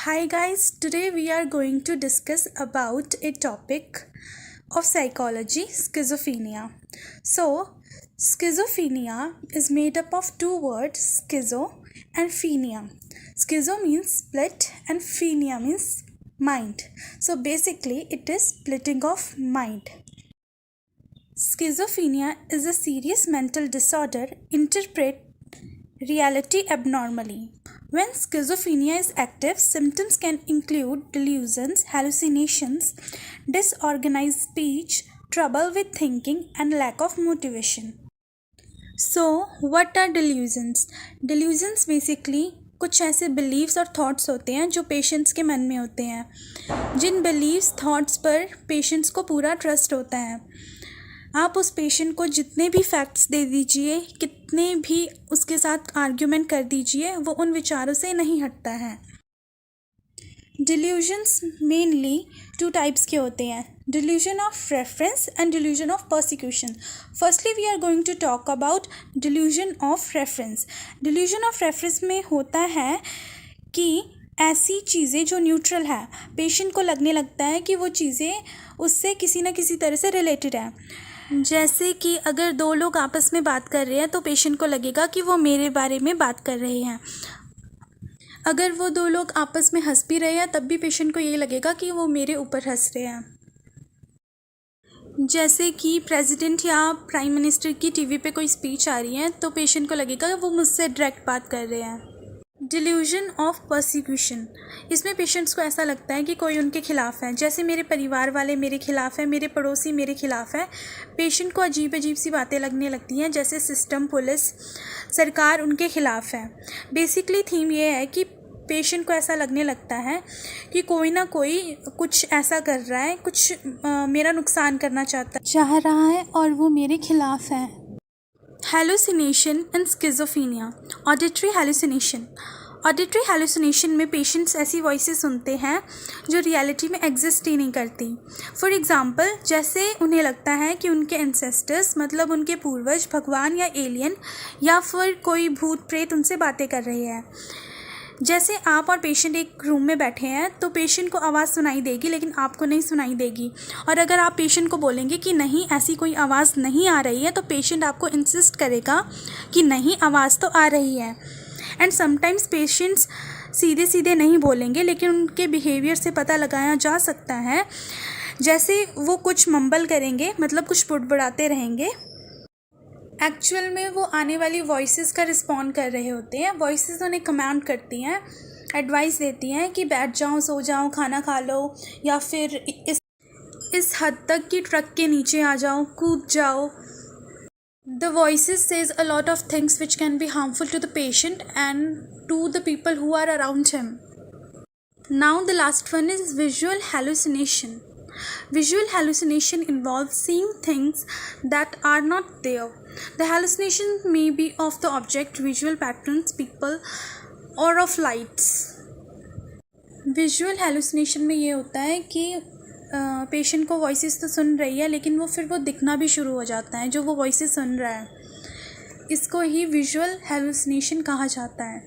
Hi guys, today we are going to discuss about a topic of psychology, schizophrenia. So, schizophrenia is made up of two words, schizo and phenia. Schizo means split and phenia means mind. So basically it is splitting of mind. Schizophrenia is a serious mental disorder interpret reality abnormally. When schizophrenia is active, symptoms can include delusions, hallucinations, disorganized speech, trouble with thinking, and lack of motivation. So, what are delusions? Delusions basically कुछ ऐसे beliefs और thoughts होते हैं जो patients के मन में होते हैं, जिन बिलीव्स थॉट्स पर पेशेंट्स को पूरा ट्रस्ट होता है. आप उस पेशेंट को जितने भी फैक्ट्स दे दीजिए, कितने भी उसके साथ आर्ग्यूमेंट कर दीजिए, वो उन विचारों से नहीं हटता है. डिल्यूजन्स मेनली टू टाइप्स के होते हैं, delusion of reference and delusion of persecution. Firstly we are going to talk about delusion of reference. Delusion of reference में होता है कि ऐसी चीज़ें जो न्यूट्रल है, पेशेंट को लगने लगता है कि वो चीज़ें उससे किसी न किसी तरह से रिलेटेड है. जैसे कि अगर दो लोग आपस में बात कर रहे हैं तो पेशेंट को लगेगा कि वो मेरे बारे में बात कर रहे हैं. अगर वो दो लोग आपस में हंस भी रहे हैं तब भी पेशेंट को यही लगेगा कि वो मेरे ऊपर हंस रहे हैं. जैसे कि प्रेसिडेंट या प्राइम मिनिस्टर की टीवी पे कोई स्पीच आ रही है तो पेशेंट को लगेगा कि वो मुझसे डायरेक्ट बात कर रहे हैं. डिल्यूजन ऑफ परसिक्यूशन, इसमें पेशेंट्स को ऐसा लगता है कि कोई उनके खिलाफ़ है, जैसे मेरे परिवार वाले मेरे खिलाफ़ है, मेरे पड़ोसी मेरे खिलाफ़ है. पेशेंट को अजीब अजीब सी बातें लगने लगती हैं, जैसे सिस्टम, पुलिस, सरकार उनके खिलाफ़ है. बेसिकली थीम ये है कि पेशेंट को ऐसा लगने लगता है कि कोई ना कोई कुछ ऐसा कर रहा है, कुछ मेरा नुकसान करना चाह रहा है और वो मेरे खिलाफ़ है. Hallucination and schizophrenia. Auditory hallucination. Auditory hallucination में पेशेंट्स ऐसी वॉइसेस सुनते हैं जो रियलिटी में एग्जिस्ट ही नहीं करती. फॉर एग्ज़ाम्पल, जैसे उन्हें लगता है कि उनके एंसेस्टर्स मतलब उनके पूर्वज, भगवान या एलियन या फिर कोई भूत प्रेत उनसे बातें कर रहे हैं. जैसे आप और पेशेंट एक रूम में बैठे हैं तो पेशेंट को आवाज़ सुनाई देगी लेकिन आपको नहीं सुनाई देगी, और अगर आप पेशेंट को बोलेंगे कि नहीं ऐसी कोई आवाज़ नहीं आ रही है तो पेशेंट आपको इंसिस्ट करेगा कि नहीं आवाज़ तो आ रही है. एंड समटाइम्स पेशेंट्स सीधे सीधे नहीं बोलेंगे लेकिन उनके बिहेवियर से पता लगाया जा सकता है. जैसे वो कुछ मम्बल करेंगे, मतलब कुछ बुड़बुड़ाते रहेंगे, एक्चुअल में वो आने वाली वॉइसेस का रिस्पॉन्ड कर रहे होते हैं. वॉइसेस उन्हें कमांड करती हैं, एडवाइस देती हैं कि बैठ जाओ, सो जाओ, खाना खा लो, या फिर इस हद तक कि ट्रक के नीचे आ जाओ, कूद जाओ. The voices says a lot of things which can be harmful to the patient and to the people who are around him. Now the last one is visual hallucination. Visual hallucination involves seeing things that are not there. The hallucination may be of the object, visual patterns, people, or of lights. Visual hallucination में ये होता है कि patient को voices तो सुन रही है लेकिन वो दिखना भी शुरू हो जाता है जो वो वॉइसेस सुन रहा है. इसको ही विजुअल हेलुसिनेशन कहा जाता है.